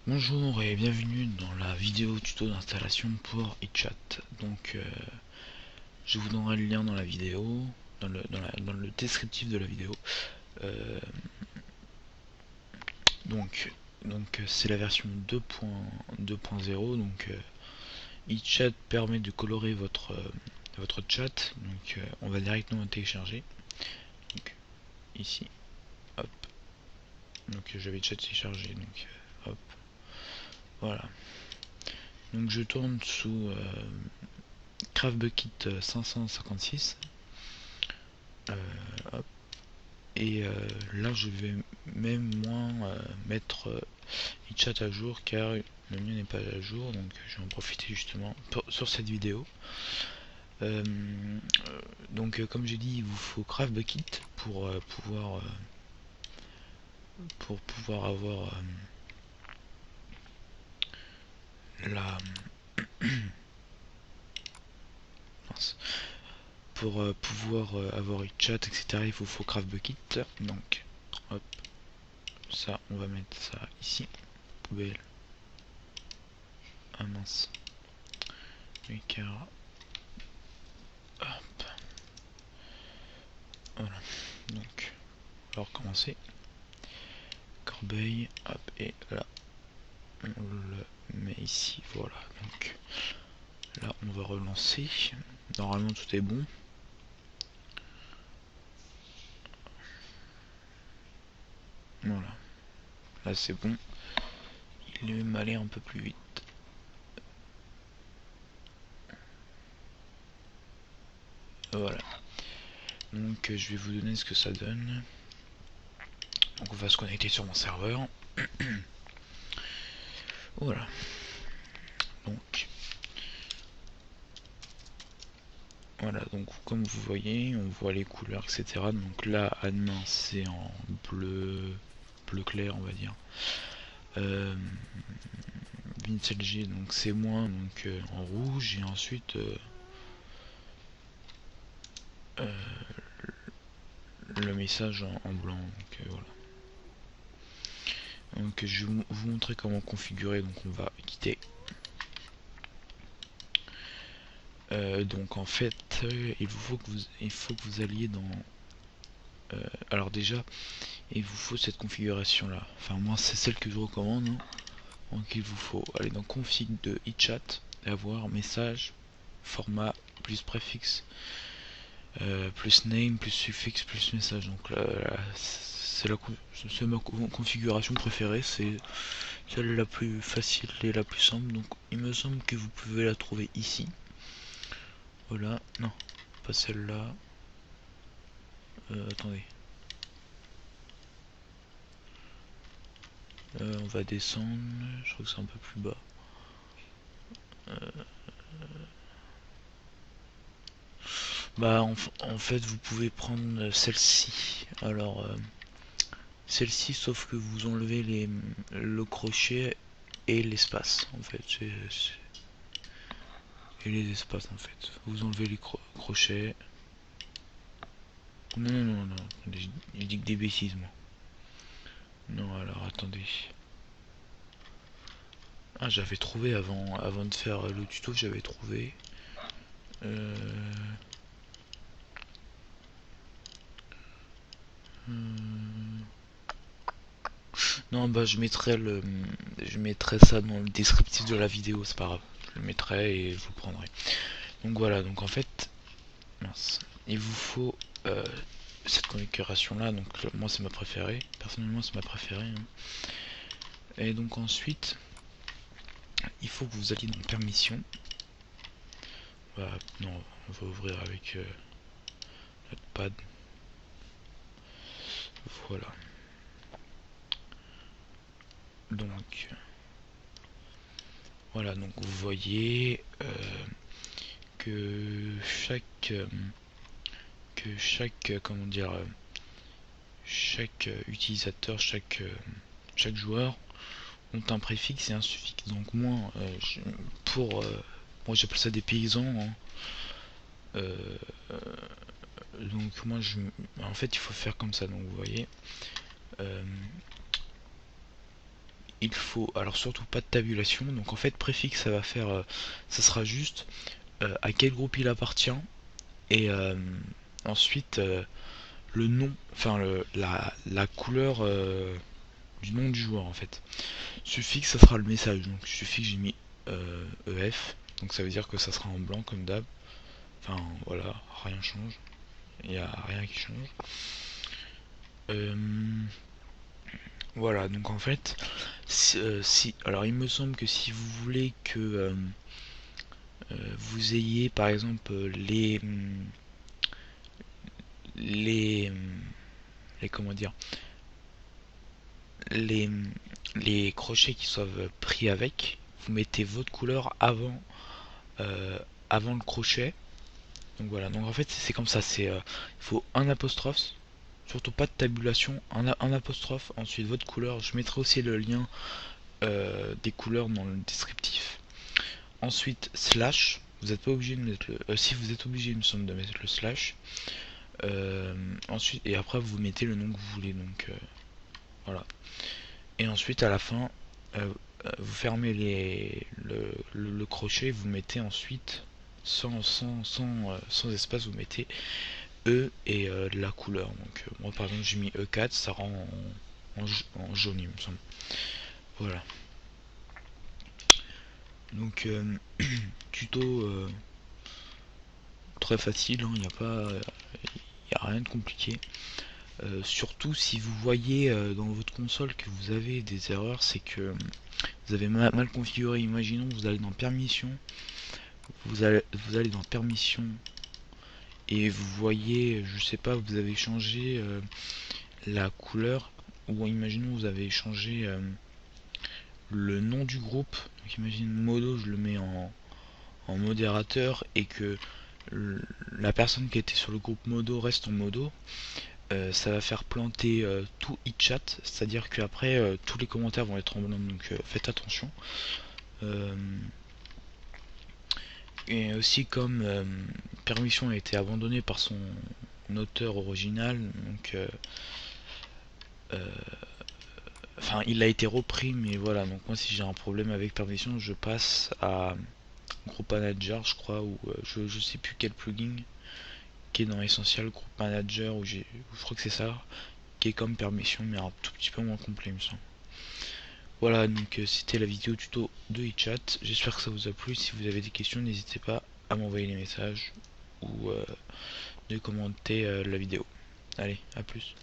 Bonjour et bienvenue dans la vidéo tuto d'installation pour iChat. Donc je vous donnerai le lien dans la vidéo, dans le descriptif de la vidéo. Euh, donc c'est la version 2.0. Donc iChat permet de colorer votre chat. Donc on va directement le télécharger. Donc ici, hop. Donc j'avais déjà téléchargé. Donc hop, voilà. Donc je tourne sous CraftBukkit 556. Hop. Et là je vais même moins mettre iChat à jour car le mien n'est pas à jour, donc je vais en profiter justement sur cette vidéo. Euh, comme j'ai dit, il vous faut CraftBukkit pour pouvoir avoir la mince, pour pouvoir avoir iChat, etc. Il vous faut CraftBukkit. Donc hop, ça on va mettre ça ici, poubelle. Ah mince, car hop, voilà. Donc on va recommencer. Corbeille, hop, et là on le met ici, voilà. Donc là on va relancer, normalement tout est bon. Voilà, là c'est bon, il est même allé un peu plus vite. Voilà, donc je vais vous donner ce que ça donne. Donc on va se connecter sur mon serveur. Voilà, donc voilà, donc comme vous voyez, on voit les couleurs, etc. Donc là, admin, c'est en bleu clair, on va dire. Vintage, donc c'est moins, donc en rouge, et ensuite le message en blanc. Donc voilà. Donc je vais vous montrer comment configurer. Donc on va quitter. Donc en fait, il faut que vous alliez dans. Alors déjà, il vous faut cette configuration là. Enfin moi c'est celle que je recommande. Hein. Donc il vous faut aller dans config de iChat et avoir message, format plus préfixe, plus name, plus suffixe, plus message. Donc là, c'est ma configuration préférée, c'est celle la plus facile et la plus simple. Donc il me semble que vous pouvez la trouver ici. Voilà, non, pas celle-là. Attendez. On va descendre, je crois que c'est un peu plus bas. Bah en fait vous pouvez prendre celle-ci. Alors celle-ci, sauf que vous enlevez le crochet et l'espace en fait. Et les espaces en fait. Vous enlevez les crochets. Non, non, non, non. Je dis que des bêtises moi. Non, alors attendez. Ah, j'avais trouvé avant de faire le tuto, j'avais trouvé. Euh... Non, bah je mettrai ça dans le descriptif de la vidéo, c'est pas grave. Je le mettrai et je vous prendrai. Donc voilà, donc en fait, mince, il vous faut cette configuration là. Donc moi c'est ma préférée. Personnellement c'est ma préférée. Hein. Et donc ensuite, il faut que vous alliez dans permission. Bah, non, on va ouvrir avec notre pad. Voilà. Donc voilà, donc vous voyez que chaque comment dire chaque utilisateur, chaque joueur ont un préfixe et un suffixe. Donc moi pour moi j'appelle ça des paysans. Hein. Euh, donc moi en fait il faut faire comme ça. Donc vous voyez, euh, il faut, alors surtout pas de tabulation. Donc en fait préfixe ça va faire, ça sera juste à quel groupe il appartient, et ensuite le nom, enfin la couleur du nom du joueur en fait. Suffixe ça sera le message, donc suffixe j'ai mis EF, donc ça veut dire que ça sera en blanc comme d'hab. Enfin voilà, rien change, il n'y a rien qui change. Voilà, donc en fait, alors il me semble que si vous voulez que vous ayez par exemple les, les comment dire, les, les crochets qui soient pris avec, vous mettez votre couleur euh, avant le crochet. Donc voilà, donc en fait c'est comme ça, il faut un apostrophe, surtout pas de tabulation, un apostrophe, ensuite votre couleur. Je mettrai aussi le lien des couleurs dans le descriptif. Ensuite slash, vous n'êtes pas obligé de mettre si vous êtes obligé il me semble de mettre le slash. Ensuite et après vous mettez le nom que vous voulez, donc voilà. Et ensuite à la fin vous fermez le crochet, vous mettez ensuite sans espace, vous mettez E et la couleur. Donc moi par exemple j'ai mis E4, ça rend en jaune il me semble. Voilà. Donc tuto très facile, il n'y a pas, y a rien de compliqué. Surtout si vous voyez dans votre console que vous avez des erreurs, c'est que vous avez mal configuré. Imaginons vous allez dans permission, vous allez dans permission et vous voyez, je sais pas, vous avez changé la couleur, ou imaginons vous avez changé le nom du groupe. Donc imagine modo, je le mets en modérateur, et que la personne qui était sur le groupe modo reste en modo. Ça va faire planter tout e-chat, c'est-à-dire qu'après tous les commentaires vont être en blanc, donc faites attention. Et aussi comme permission a été abandonnée par son auteur original, donc enfin il a été repris, mais voilà, donc moi si j'ai un problème avec permission je passe à Group Manager je crois, ou je sais plus quel plugin qui est dans Essential Group Manager, où je crois que c'est ça, qui est comme permission mais un tout petit peu moins complet il me semble. Voilà, donc c'était la vidéo tuto de eChat, j'espère que ça vous a plu. Si vous avez des questions n'hésitez pas à m'envoyer des messages ou de commenter la vidéo. Allez, à plus.